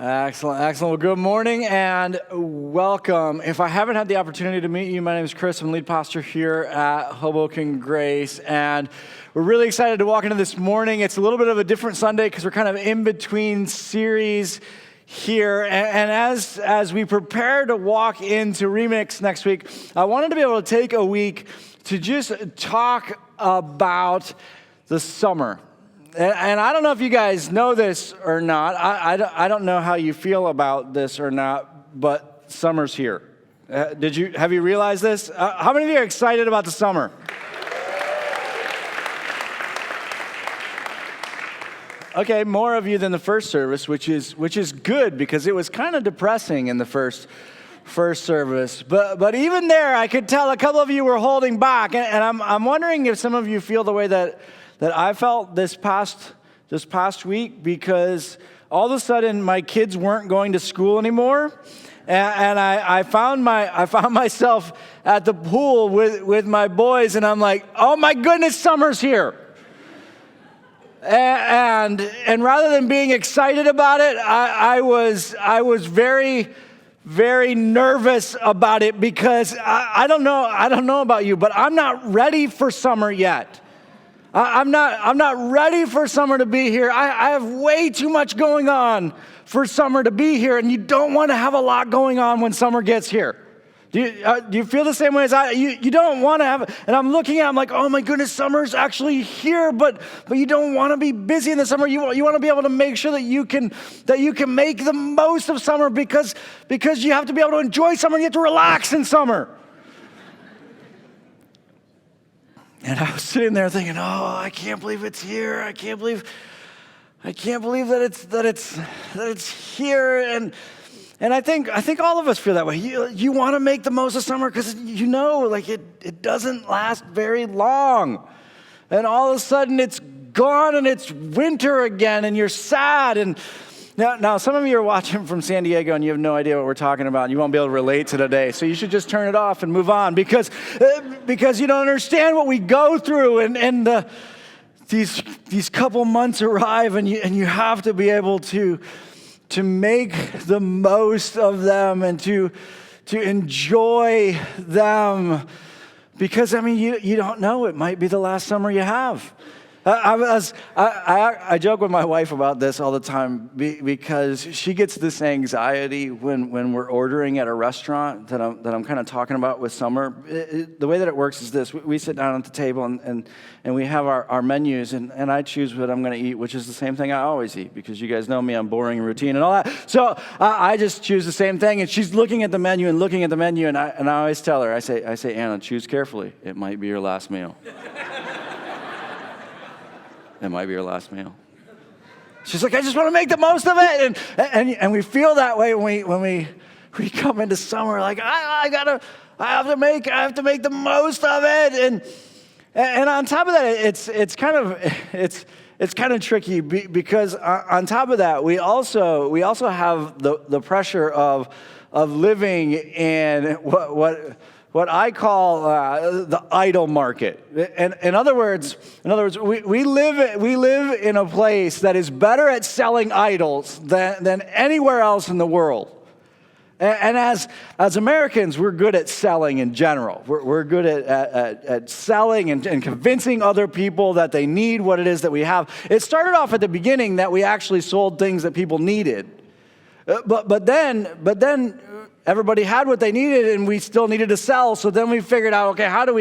Excellent, excellent. Well, good morning and welcome. If I haven't had the opportunity to meet you, my name is Chris. I'm lead pastor here at Hoboken Grace, and we're really excited to walk into this morning. It's a little bit of a different Sunday because we're kind of in between series here, and as we prepare to walk into Remix next week, I wanted to be able to take a week to just talk about the summer. And I don't know if you guys know this or not. I don't know how you feel about this or not, but summer's here. Have you realized this? How many of you are excited about the summer? Okay, more of you than the first service, which is good because it was kind of depressing in the first service. But even there, I could tell a couple of you were holding back, and I'm wondering if some of you feel the way that I felt this past week, because all of a sudden my kids weren't going to school anymore, and I found myself at the pool with my boys, and I'm like, oh my goodness, summer's here. And rather than being excited about it, I was very, very nervous about it, because I don't know about you, but I'm not ready for summer yet. I'm not ready for summer to be here. I have way too much going on for summer to be here, and you don't want to have a lot going on when summer gets here. Do you feel the same way as I? You don't want to have, and I'm like, oh my goodness, summer's actually here, but you don't want to be busy in the summer. You want to be able to make sure that you can make the most of summer, because you have to be able to enjoy summer, and you have to relax in summer. And I was sitting there thinking, oh, I can't believe it's here. I can't believe that it's here. And I think all of us feel that way. You want to make the most of summer because it doesn't last very long. And all of a sudden it's gone and it's winter again, and you're sad. And now some of you are watching from San Diego and you have no idea what we're talking about, and you won't be able to relate to today. So you should just turn it off and move on, because you don't understand what we go through, and these couple months arrive, and you have to be able to make the most of them and to enjoy them, because you don't know, it might be the last summer you have. I joke with my wife about this all the time, because she gets this anxiety when we're ordering at a restaurant that I'm kind of talking about with summer. The way that it works is this: we sit down at the table and we have our menus, and I choose what I'm going to eat, which is the same thing I always eat, because you guys know me, I'm boring and routine and all that. So I just choose the same thing, and she's looking at the menu, and I always tell her, I say, Anna, choose carefully. It might be your last meal. It might be your last meal. She's like, I just want to make the most of it, and we feel that way when we come into summer. Like I have to make the most of it, and on top of that, it's kind of tricky, because on top of that, we also have the pressure of living in what I call the idol market. And in other words, we live in a place that is better at selling idols than anywhere else in the world. And as Americans, we're good at selling in general. We're good at selling and convincing other people that they need what it is that we have. It started off at the beginning that we actually sold things that people needed. But then everybody had what they needed, and we still needed to sell. So then we figured out, okay, how do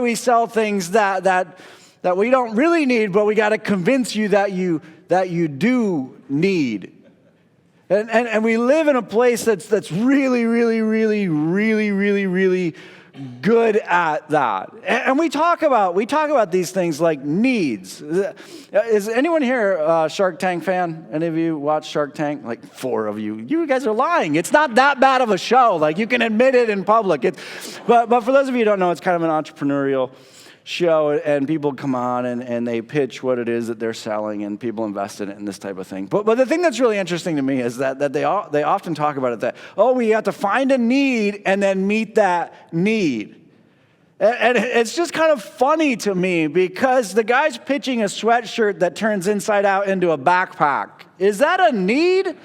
we sell things that we don't really need, but we got to convince you that you do need. And we live in a place that's really, really, really, really, really, really good at that. And we talk about these things like needs. Is anyone here a Shark Tank fan? Any of you watch Shark Tank? Like 4 of you. You guys are lying. It's not that bad of a show. Like, you can admit it in public. But for those of you who don't know, it's kind of an entrepreneurial show, and people come on and they pitch what it is that they're selling, and people invest in it and this type of thing. But the thing that's really interesting to me is that they often talk about it that, we have to find a need and then meet that need. And it's just kind of funny to me, because the guy's pitching a sweatshirt that turns inside out into a backpack. Is that a need?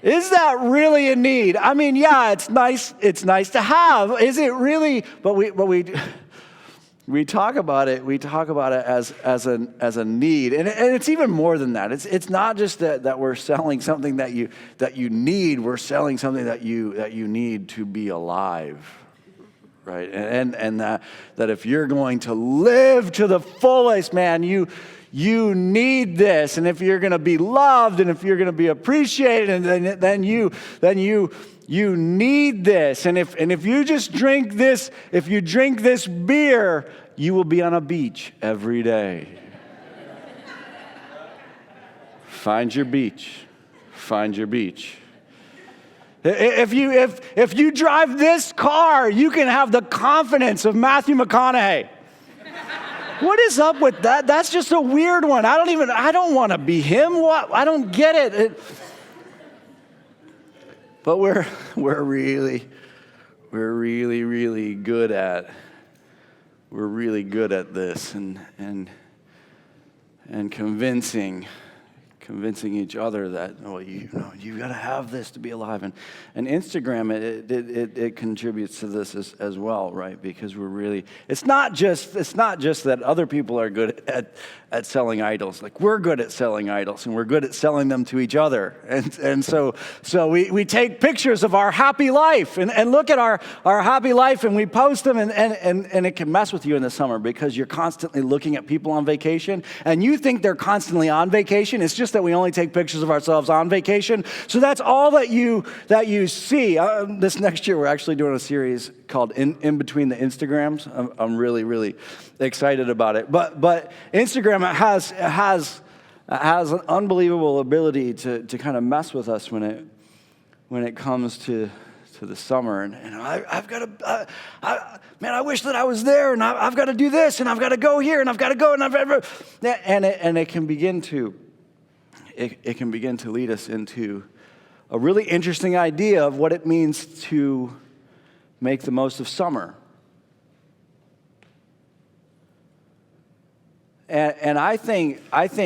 Is that really a need? I mean, yeah, it's nice to have. Is it really? But we talk about it. We talk about it as a need, and it's even more than that. It's not just that we're selling something that you need. We're selling something that you need to be alive, right? And that if you're going to live to the fullest, man, you need this, and if you're going to be loved, and if you're going to be appreciated, and then you need this, and if you just drink this, if you drink this beer, you will be on a beach every day. Find your beach. Find your beach. If you drive this car, you can have the confidence of Matthew McConaughey. What is up with that? That's just a weird one. I don't want to be him. What? I don't get it. But we're really good at this and convincing each other that, oh, you got to have this to be alive, and Instagram it contributes to this as well, right? Because it's not just that other people are good at selling idols. Like, we're good at selling idols, and we're good at selling them to each other, and so we take pictures of our happy life and look at our happy life, and we post them, and it can mess with you in the summer because you're constantly looking at people on vacation, and you think they're constantly on vacation. It's just that we only take pictures of ourselves on vacation. So that's all that you see. This next year, we're actually doing a series called In Between the Instagrams. I'm really excited about it. But Instagram has an unbelievable ability to kind of mess with us when it comes to the summer, and I've got to, man, I wish that I was there, and I've got to do this, and I've got to go here, and I've got to go, and it can begin to lead us into a really interesting idea of what it means to make the most of summer. And I think that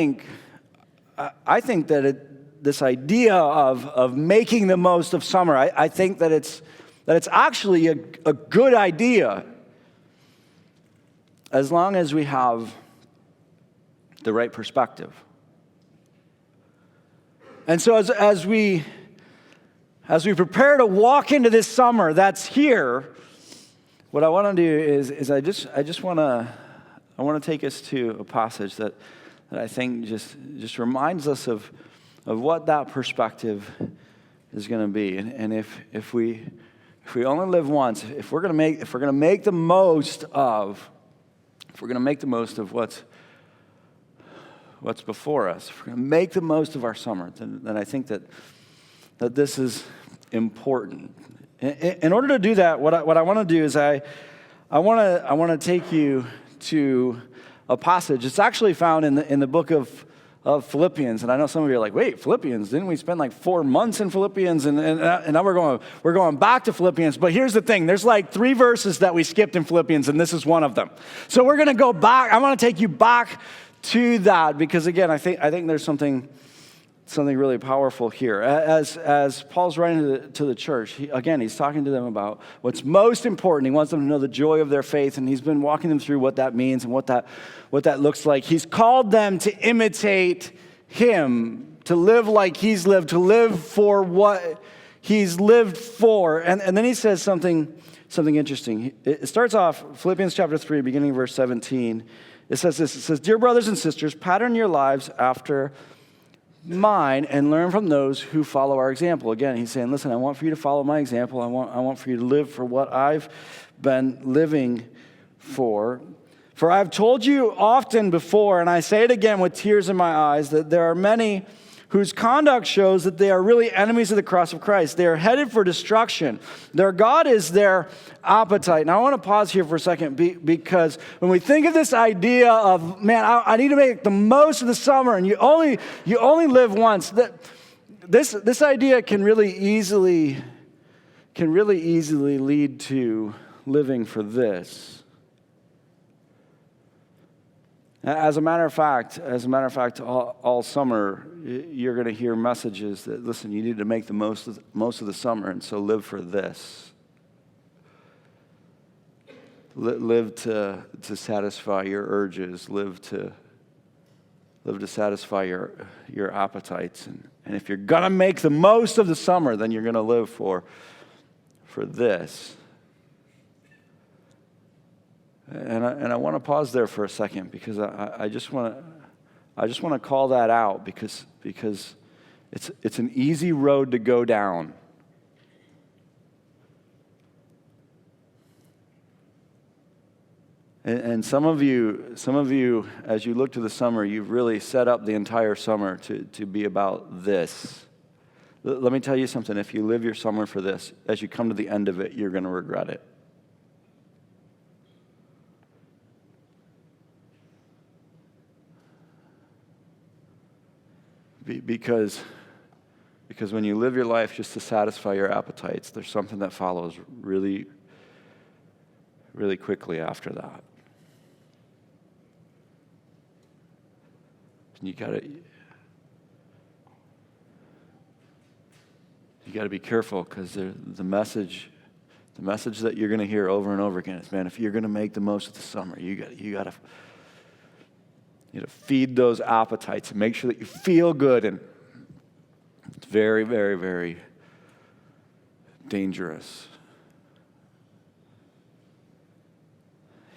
this idea of making the most of summer, I think that it's actually a good idea as long as we have the right perspective. And so as we prepare to walk into this summer that's here, what I want to do is I want to take us to a passage that I think just reminds us of what that perspective is going to be. And if we only live once, if we're going to make the most of what's before us, if we're going to make the most of our summer, then I think that this is important. In order to do that, what I want to do is I want to take you to a passage. It's actually found in the book of Philippians, and I know some of you are like, wait, Philippians? Didn't we spend like 4 months in Philippians? And now we're going back to Philippians. But here's the thing: there's like 3 verses that we skipped in Philippians, and this is one of them. So we're going to go back. I want to take you back to that because, again, I think there's something really powerful here. As Paul's writing to the church, he's talking to them about what's most important. He wants them to know the joy of their faith, and he's been walking them through what that means and what that looks like. He's called them to imitate him, to live like he's lived, to live for what he's lived for. And then he says something interesting. It starts off, Philippians chapter 3, beginning verse 17. It says this, it says, "Dear brothers and sisters, pattern your lives after mine and learn from those who follow our example." Again, he's saying, listen, I want for you to follow my example. I want for you to live for what I've been living for. "For I've told you often before, and I say it again with tears in my eyes, that there are many whose conduct shows that they are really enemies of the cross of Christ. They are headed for destruction. Their God is their appetite." Now, I want to pause here for a second because when we think of this idea of, man, I need to make the most of the summer, and you only live once, this idea can really easily lead to living for this. As a matter of fact, all summer, you're going to hear messages that, listen, you need to make the most of the summer, and so live for this. Live to satisfy your urges. Live to satisfy your appetites. And if you're going to make the most of the summer, then you're going to live for this. And I want to pause there for a second, because I just want to call that out, because it's an easy road to go down. And some of you, as you look to the summer, you've really set up the entire summer to be about this. Let me tell you something. If you live your summer for this, as you come to the end of it, you're going to regret it. Because when you live your life just to satisfy your appetites, there's something that follows really, really quickly after that. And you gotta be careful, because the message that you're gonna hear over and over again is, man, if you're gonna make the most of the summer, you gotta feed those appetites and make sure that you feel good. And it's very, very, very dangerous.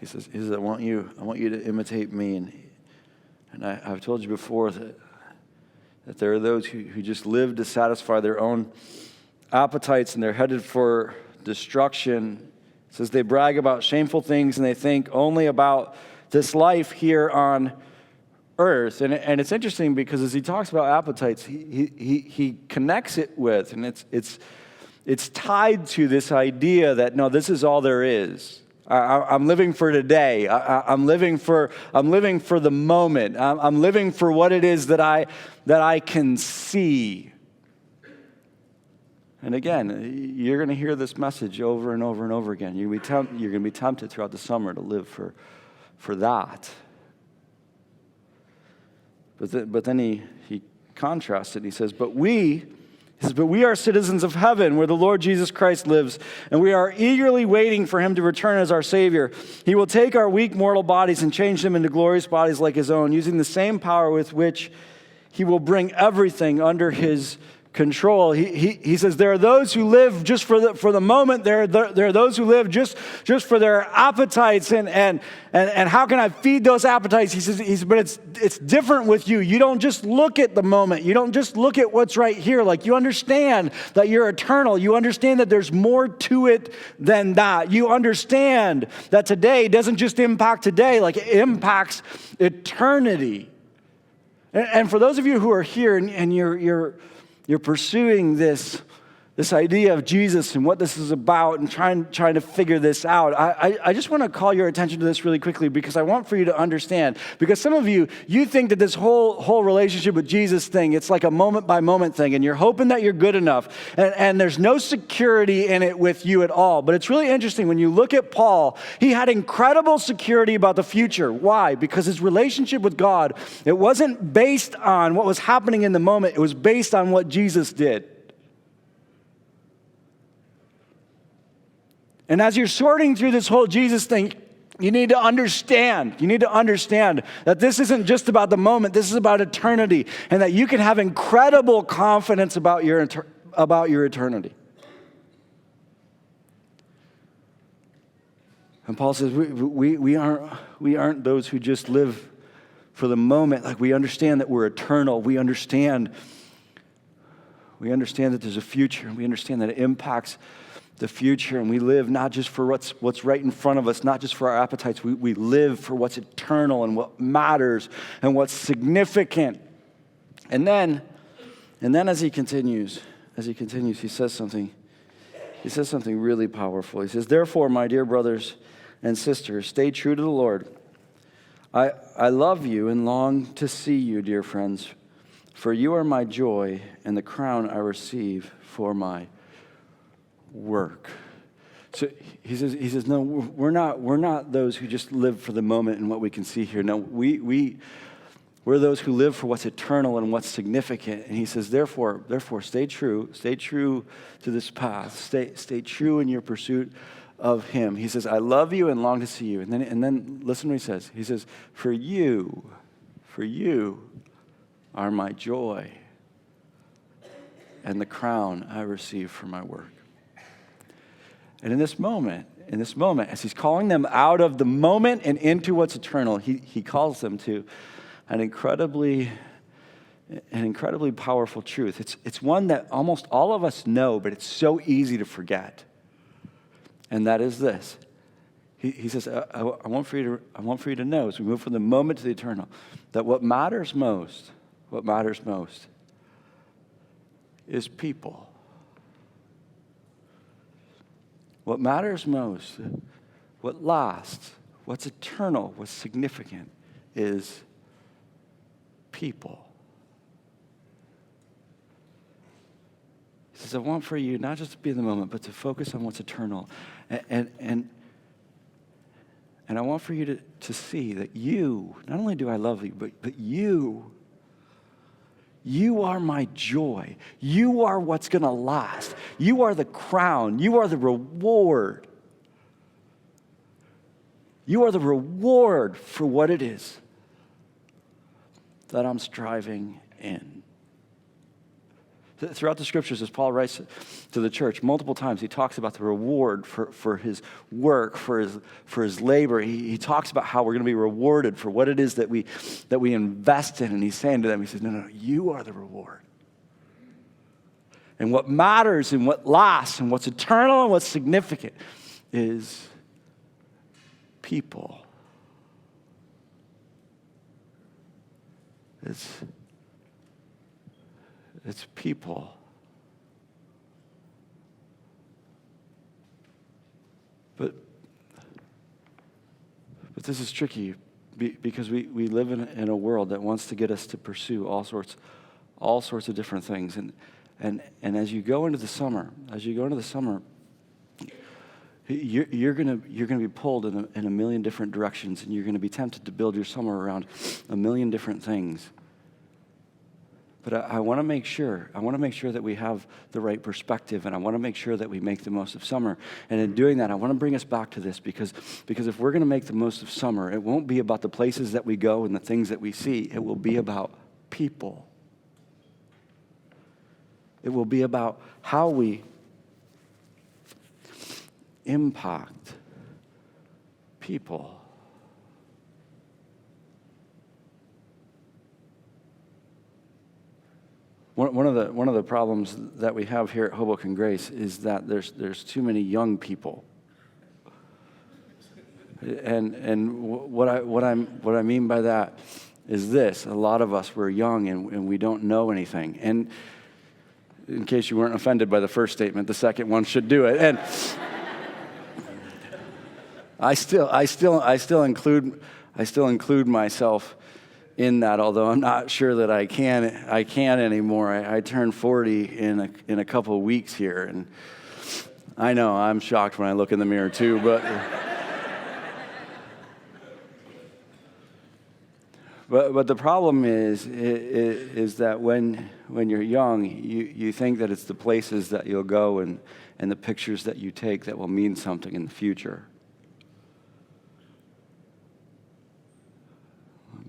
He says, I want you to imitate me. And I've told you before that there are those who just live to satisfy their own appetites, and they're headed for destruction. It says they brag about shameful things, and they think only about this life here on earth. And it's interesting, because as he talks about appetites, he connects it with, and it's tied to this idea that, no, this is all there is. I'm living for today. I'm living for the moment. I'm living for what it is that I can see. And again, you're going to hear this message over and over and over again. You're going to be tempted throughout the summer to live for that. But then he contrasts it. He says, But we are citizens of heaven, where the Lord Jesus Christ lives, and we are eagerly waiting for him to return as our Savior. He will take our weak mortal bodies and change them into glorious bodies like his own, using the same power with which he will bring everything under his control. He says there are those who live just for the moment. There are those who live just for their appetites, and how can I feed those appetites? He says, but it's different with you. You don't just look at the moment. You don't just look at what's right here. Like, you understand that you're eternal. You understand that there's more to it than that. You understand that today doesn't just impact today, like it impacts eternity. And for those of you who are here and you're pursuing this idea of Jesus and what this is about, and trying to figure this out, I just want to call your attention to this really quickly, because I want for you to understand. Because some of you think that this whole relationship with Jesus thing, it's like a moment by moment thing, and you're hoping that you're good enough, and there's no security in it with you at all. But it's really interesting when you look at Paul. He had incredible security about the future. Why? Because his relationship with God, it wasn't based on what was happening in the moment. It was based on what Jesus did. And as you're sorting through this whole Jesus thing, you need to understand that this isn't just about the moment. This is about eternity, and that you can have incredible confidence about your eternity. And Paul says we aren't those who just live for the moment. Like, we understand that we're eternal. We understand that there's a future, and we understand that it impacts the future, and we live not just for what's right in front of us, not just for our appetites. We live for what's eternal and what matters and what's significant. And then as he continues, he says something really powerful. He says, "Therefore, my dear brothers and sisters, stay true to the Lord. I love you and long to see you, dear friends, for you are my joy and the crown I receive for my work." So he says, no, we're not those who just live for the moment and what we can see here. No, we're those who live for what's eternal and what's significant. And he says, therefore, stay true to this path. Stay true in your pursuit of him. He says, I love you and long to see you. And then listen to what he says. He says, for you are my joy and the crown I receive for my work. And in this moment, as he's calling them out of the moment and into what's eternal, he calls them to an incredibly powerful truth. It's one that almost all of us know, but it's so easy to forget. And that is this. He says, I want for you to know, as we move from the moment to the eternal, that what matters most is people. What matters most, what lasts, what's eternal, what's significant is people. He says, I want for you not just to be in the moment, but to focus on what's eternal. And I want for you to see that you, not only do I love you, but you are my joy. You are what's going to last. You are the crown. You are the reward. You are the reward for what it is that I'm striving in. Throughout the scriptures, as Paul writes to the church, multiple times he talks about the reward for his work, for his labor. He talks about how we're going to be rewarded for what it is that we invest in. And he's saying to them, he says, no, you are the reward. And what matters and what lasts and what's eternal and what's significant is people. It's people. But this is tricky because we live in a world that wants to get us to pursue all sorts of different things. And as you go into the summer, you're gonna be pulled in a million different directions, and you're gonna be tempted to build your summer around a million different things. But I want to make sure that we have the right perspective, and I want to make sure that we make the most of summer. And in doing that, I want to bring us back to this because if we're going to make the most of summer, it won't be about the places that we go and the things that we see. It will be about people. It will be about how we impact people. One of the problems that we have here at Hoboken Grace is that there's too many young people, and what I mean by that is this: a lot of us were young and we don't know anything. And in case you weren't offended by the first statement, the second one should do it. And I still include myself in that, although I'm not sure that I can anymore. I turn 40 in a couple of weeks here, and I know I'm shocked when I look in the mirror too, but the problem is that when you're young, you think that it's the places that you'll go and the pictures that you take that will mean something in the future.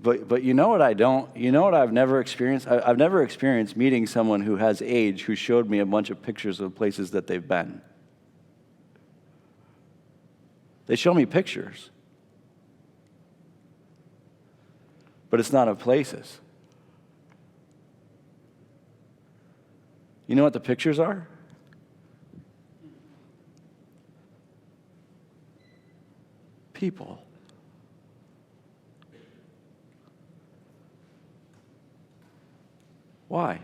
But you know what I don't? You know what I've never experienced? I've never experienced meeting someone who has age who showed me a bunch of pictures of places that they've been. They show me pictures. But it's not of places. You know what the pictures are? People. Why?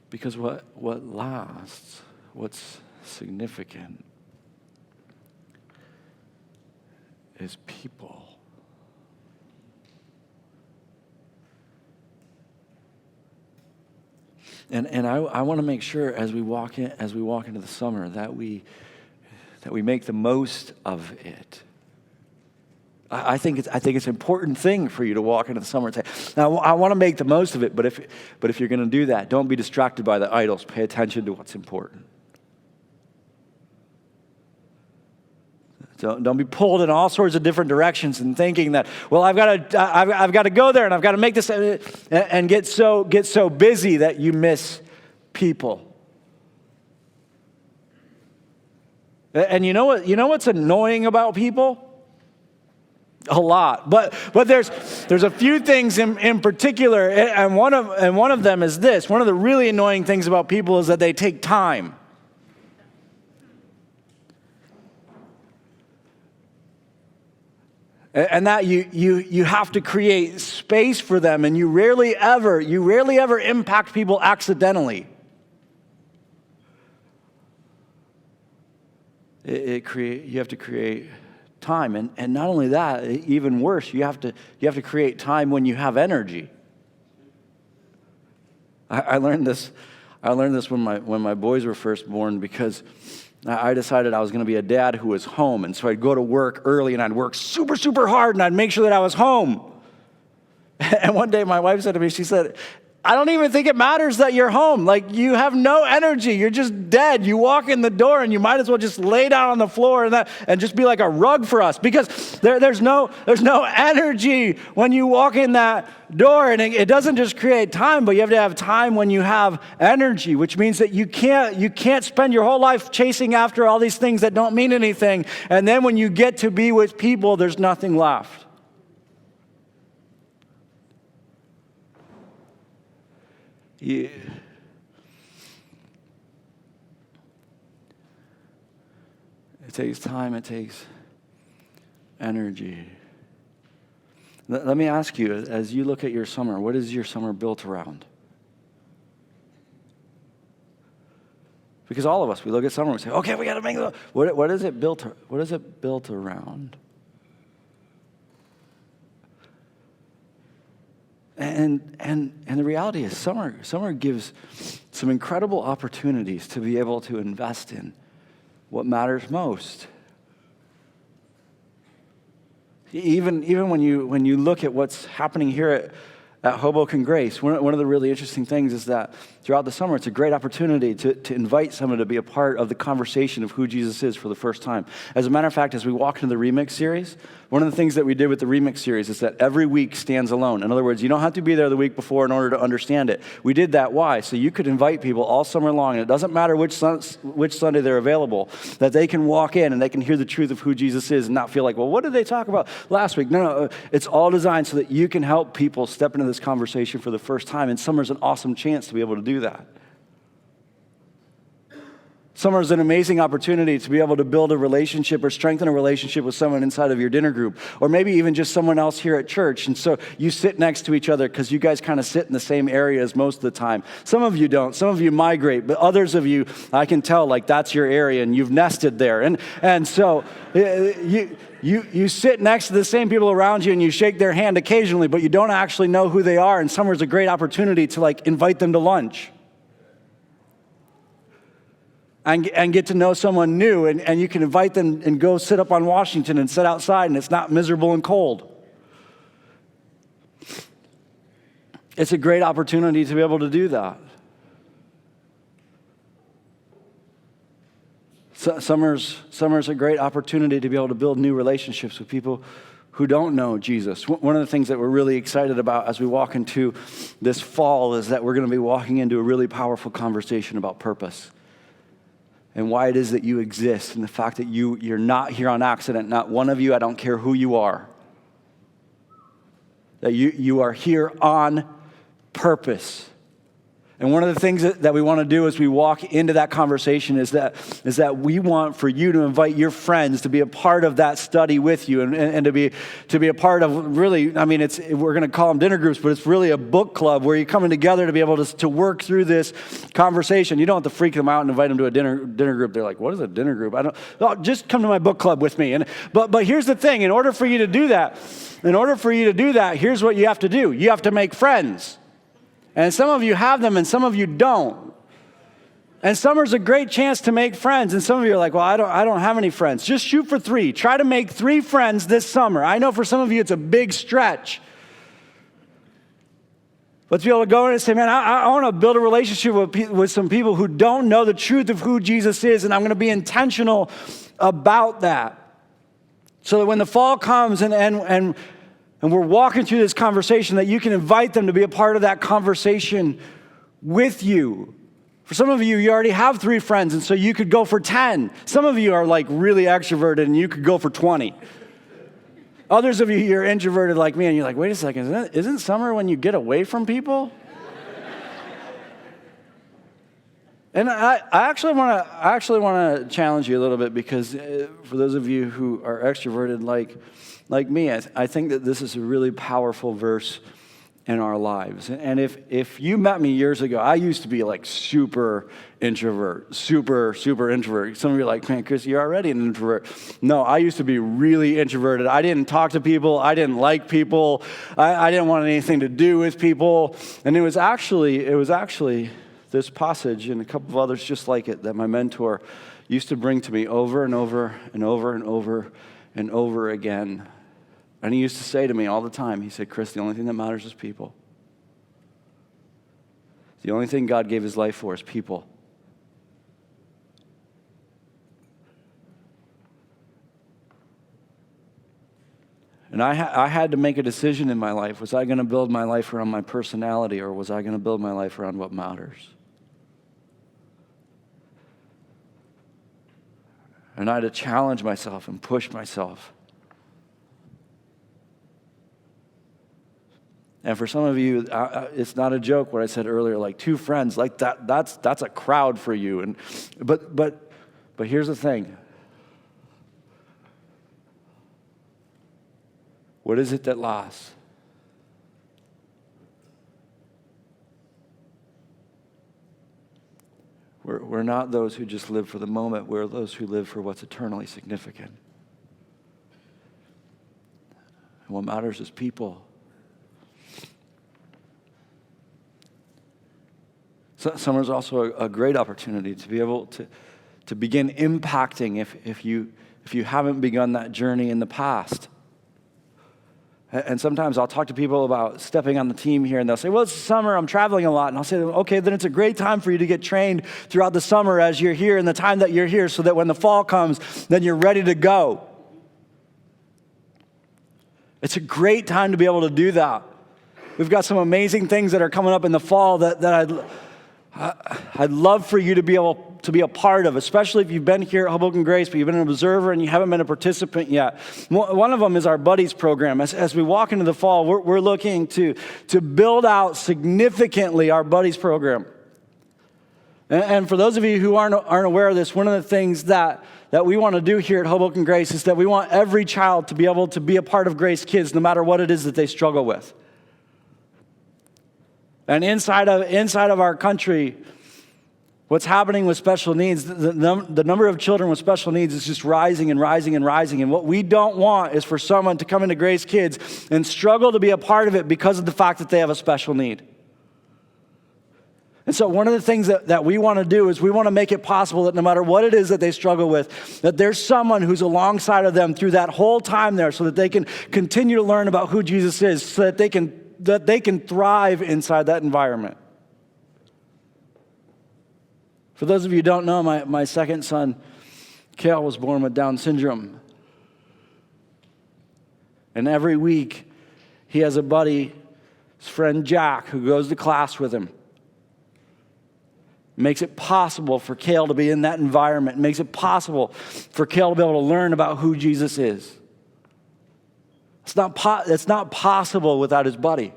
Because what lasts, what's significant, is people. And I want to make sure as we walk into the summer that we make the most of it. I think it's an important thing for you to walk into the summer and say, now I want to make the most of it, but if you're going to do that, don't be distracted by the idols. Pay attention to what's important. Don't be pulled in all sorts of different directions and thinking that, well, I've got to go there and I've got to make this, and get so busy that you miss people. And you know what's annoying about people? A lot, but there's a few things in particular, and one of them is this. One of the really annoying things about people is that they take time. And that you have to create space for them, and you rarely ever impact people accidentally. You have to create time, and not only that, even worse, you have to create time when you have energy. I learned this when my boys were first born, because I decided I was going to be a dad who was home, and so I'd go to work early and I'd work super, super hard, and I'd make sure that I was home. And one day my wife said to me, she said, I don't even think it matters that you're home. Like, you have no energy. You're just dead. You walk in the door and you might as well just lay down on the floor and just be like a rug for us, because there's no energy when you walk in that door. And it doesn't just create time, but you have to have time when you have energy, which means that you can't spend your whole life chasing after all these things that don't mean anything. And then when you get to be with people, there's nothing left. It takes time, it takes energy. Let me ask you, as you look at your summer, what is your summer built around? Because all of us, we look at summer and we say, okay, we got to make it. What is it built around? And the reality is summer gives some incredible opportunities to be able to invest in what matters most. Even when you look at what's happening here at Hoboken Grace, one of the really interesting things is that throughout the summer, it's a great opportunity to invite someone to be a part of the conversation of who Jesus is for the first time. As a matter of fact, as we walk into the Remix series, one of the things that we did with the Remix series is that every week stands alone. In other words, you don't have to be there the week before in order to understand it. We did that. Why? So you could invite people all summer long, and it doesn't matter which Sunday they're available, that they can walk in and they can hear the truth of who Jesus is and not feel like, well, what did they talk about last week? No, it's all designed so that you can help people step into this conversation for the first time, and summer's an awesome chance to be able to do that. Summer is an amazing opportunity to be able to build a relationship or strengthen a relationship with someone inside of your dinner group, or maybe even just someone else here at church. And so you sit next to each other because you guys kind of sit in the same areas most of the time. Some of you don't. Some of you migrate, but others of you, I can tell, like that's your area and you've nested there. And so you sit next to the same people around you and you shake their hand occasionally, but you don't actually know who they are. And summer's a great opportunity to like invite them to lunch. And get to know someone new, and you can invite them and go sit up on Washington and sit outside, and it's not miserable and cold. It's a great opportunity to be able to do that. Summer's a great opportunity to be able to build new relationships with people who don't know Jesus. One of the things that we're really excited about as we walk into this fall is that we're going to be walking into a really powerful conversation about purpose. And why it is that you exist, and the fact that you're not here on accident. Not one of you, I don't care who you are. That you are here on purpose. And one of the things that we want to do as we walk into that conversation is that we want for you to invite your friends to be a part of that study with you, and to be a part of really, I mean, we're going to call them dinner groups, but it's really a book club where you're coming together to be able to work through this conversation. You don't have to freak them out and invite them to a dinner group. They're like, what is a dinner group? Just come to my book club with me. But here's the thing, in order for you to do that, here's what you have to do. You have to make friends. And some of you have them and some of you don't. And summer's a great chance to make friends. And some of you are like, well, I don't have any friends. Just shoot for 3. Try to make 3 friends this summer. I know for some of you it's a big stretch. But to be able to go in and say, man, I want to build a relationship with some people who don't know the truth of who Jesus is, and I'm going to be intentional about that. So that when the fall comes and we're walking through this conversation, that you can invite them to be a part of that conversation with you. For some of you, you already have 3 friends, and so you could go for 10. Some of you are like really extroverted, and you could go for 20. Others of you, you're introverted like me, and you're like, wait a second, isn't summer when you get away from people? And I actually want to challenge you a little bit, because for those of you who are extroverted like me, I think that this is a really powerful verse in our lives. And if you met me years ago, I used to be like super introvert. Some of you are like, man, Chris, you're already an introvert. No, I used to be really introverted. I didn't talk to people. I didn't like people. I didn't want anything to do with people. And it was actually this passage and a couple of others just like it that my mentor used to bring to me over and over and over and over and over again. And he used to say to me all the time, he said, Chris, the only thing that matters is people. The only thing God gave his life for is people. And I had to make a decision in my life. Was I going to build my life around my personality, or was I going to build my life around what matters? And I had to challenge myself and push myself. And for some of you, it's not a joke what I said earlier, like 2 friends, like that's a crowd for you. But here's the thing. What is it that lasts? We're not those who just live for the moment. We're those who live for what's eternally significant. And what matters is people. Summer's also a great opportunity to be able to begin impacting if you haven't begun that journey in the past. And sometimes I'll talk to people about stepping on the team here, and they'll say, well, it's summer, I'm traveling a lot. And I'll say, okay, then it's a great time for you to get trained throughout the summer as you're here and the time that you're here, so that when the fall comes, then you're ready to go. It's a great time to be able to do that. We've got some amazing things that are coming up in the fall that I'd love for you to be able to be a part of, especially if you've been here at Hoboken Grace, but you've been an observer and you haven't been a participant yet. One of them is our Buddies program. As we walk into the fall, we're looking to build out significantly our Buddies program. And for those of you who aren't aware of this, one of the things that we want to do here at Hoboken Grace is that we want every child to be able to be a part of Grace Kids, no matter what it is that they struggle with. And inside of our country, what's happening with special needs, the number of children with special needs is just rising and rising and rising. And what we don't want is for someone to come into Grace Kids and struggle to be a part of it because of the fact that they have a special need. And so one of the things that we want to do is we want to make it possible that no matter what it is that they struggle with, that there's someone who's alongside of them through that whole time there, so that they can continue to learn about who Jesus is, so that they can thrive inside that environment. For those of you who don't know, my second son, Kale, was born with Down syndrome. And every week, he has a buddy, his friend Jack, who goes to class with him. Makes it possible for Kale to be in that environment. Makes it possible for Kale to be able to learn about who Jesus is. It's not possible without his buddy.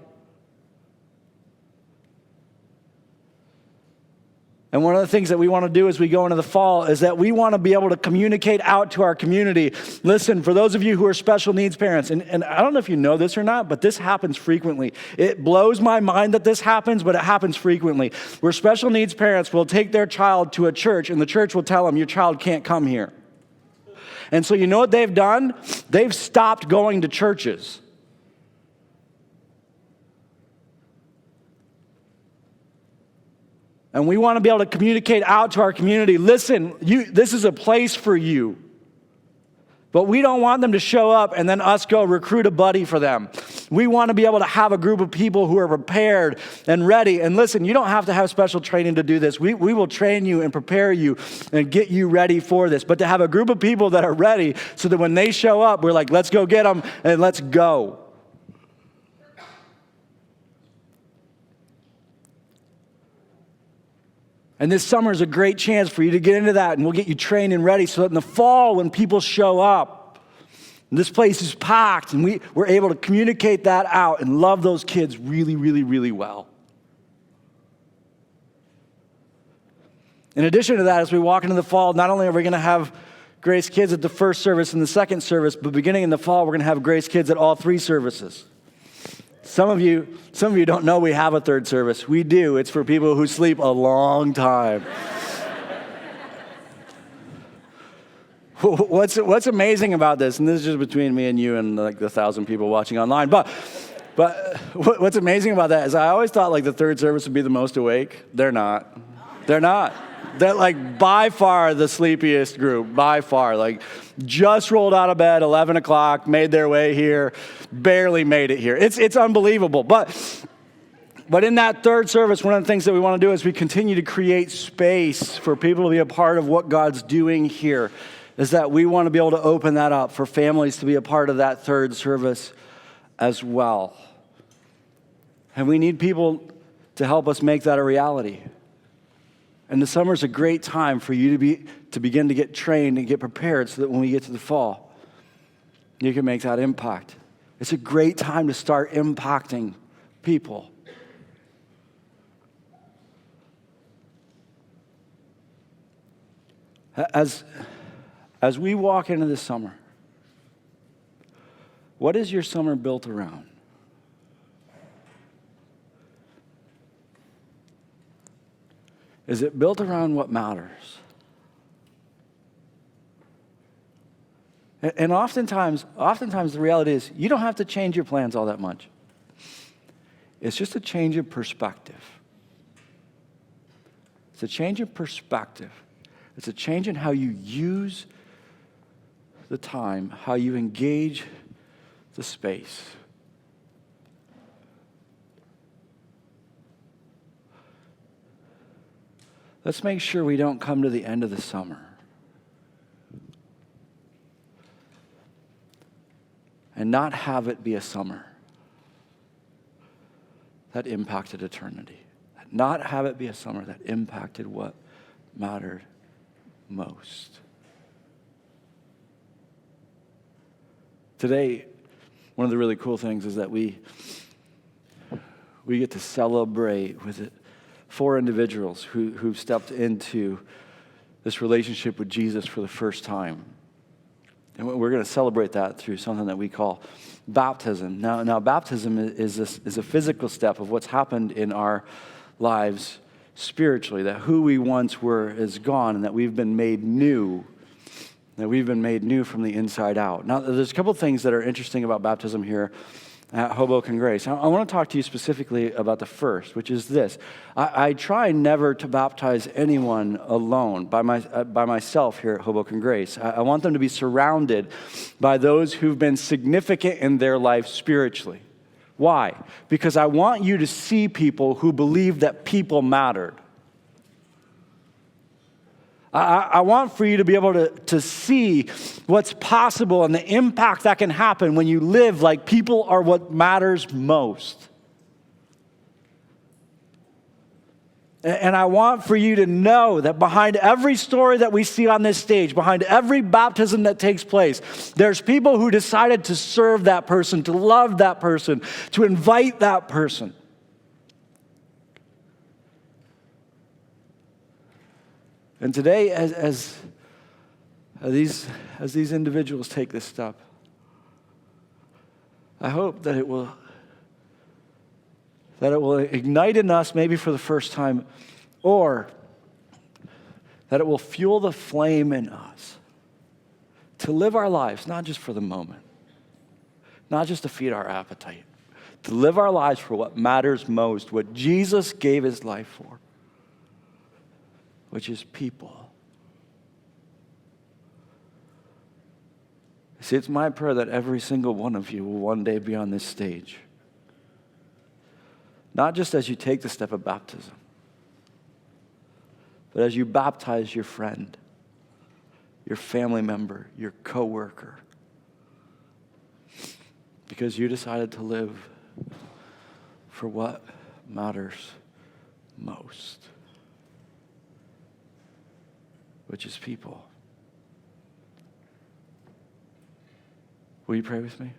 And one of the things that we want to do as we go into the fall is that we want to be able to communicate out to our community. Listen, for those of you who are special needs parents, and I don't know if you know this or not, but this happens frequently. It blows my mind that this happens, but it happens frequently. Where special needs parents will take their child to a church, and the church will tell them, your child can't come here. And so you know what they've done? They've stopped going to churches. And we want to be able to communicate out to our community, listen, this is a place for you. But we don't want them to show up and then us go recruit a buddy for them. We want to be able to have a group of people who are prepared and ready. And listen, you don't have to have special training to do this. We will train you and prepare you and get you ready for this. But to have a group of people that are ready so that when they show up, we're like, let's go get them and let's go. And this summer is a great chance for you to get into that, and we'll get you trained and ready so that in the fall when people show up, this place is packed, and we're able to communicate that out and love those kids really, really, really well. In addition to that, as we walk into the fall, not only are we going to have Grace Kids at the first service and the second service, but beginning in the fall, we're going to have Grace Kids at all three services. Some of you don't know we have a third service. We do. It's for people who sleep a long time. What's amazing about this, and this is just between me and you and like the 1,000 people watching online, but what's amazing about that is I always thought like the third service would be the most awake. They're not. They're not. They're like by far the sleepiest group, by far. Like just rolled out of bed, 11 o'clock, made their way here, barely made it here. It's unbelievable. But in that third service, one of the things that we want to do is we continue to create space for people to be a part of what God's doing here, is that we want to be able to open that up for families to be a part of that third service as well. And we need people to help us make that a reality. And the summer is a great time for you to begin to get trained and get prepared so that when we get to the fall, you can make that impact. It's a great time to start impacting people. As we walk into this summer, what is your summer built around? Is it built around what matters? And oftentimes the reality is you don't have to change your plans all that much. It's just a change of perspective. It's a change of perspective. It's a change in how you use the time, how you engage the space. Let's make sure we don't come to the end of the summer and not have it be a summer that impacted eternity. Not have it be a summer that impacted what mattered most. Today, one of the really cool things is that we get to celebrate with it 4 individuals who stepped into this relationship with Jesus for the first time. And we're going to celebrate that through something that we call baptism. Now baptism is a physical step of what's happened in our lives spiritually, that who we once were is gone and that we've been made new, from the inside out. Now, there's a couple of things that are interesting about baptism here at Hoboken Grace. I want to talk to you specifically about the first, which is this. I try never to baptize anyone alone, by myself here at Hoboken Grace. I want them to be surrounded by those who've been significant in their life spiritually. Why? Because I want you to see people who believe that people mattered. I want for you to be able to see what's possible and the impact that can happen when you live like people are what matters most. And I want for you to know that behind every story that we see on this stage, behind every baptism that takes place, there's people who decided to serve that person, to love that person, to invite that person. And today, as these individuals take this step, I hope that it will ignite in us, maybe for the first time, or that it will fuel the flame in us to live our lives, not just for the moment, not just to feed our appetite, to live our lives for what matters most, what Jesus gave his life for. which is people. See, it's my prayer that every single one of you will one day be on this stage. Not just as you take the step of baptism, but as you baptize your friend, your family member, your coworker, because you decided to live for what matters most, which is people. Will you pray with me?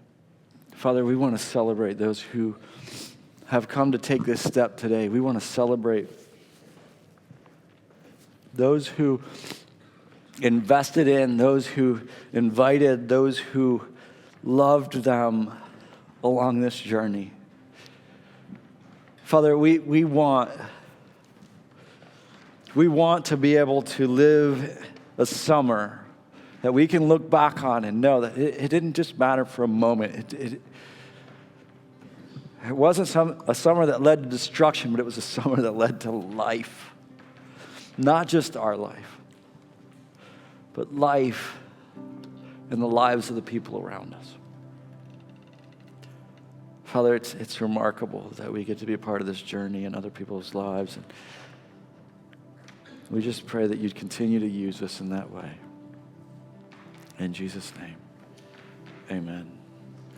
Father, we want to celebrate those who have come to take this step today. We want to celebrate those who invested in, those who invited, those who loved them along this journey. Father, we want to be able to live a summer that we can look back on and know that it didn't just matter for a moment. It wasn't a summer that led to destruction, but it was a summer that led to life. Not just our life, but life in the lives of the people around us. Father, it's remarkable that we get to be a part of this journey in other people's lives. And we just pray that you'd continue to use us in that way. In Jesus' name, amen.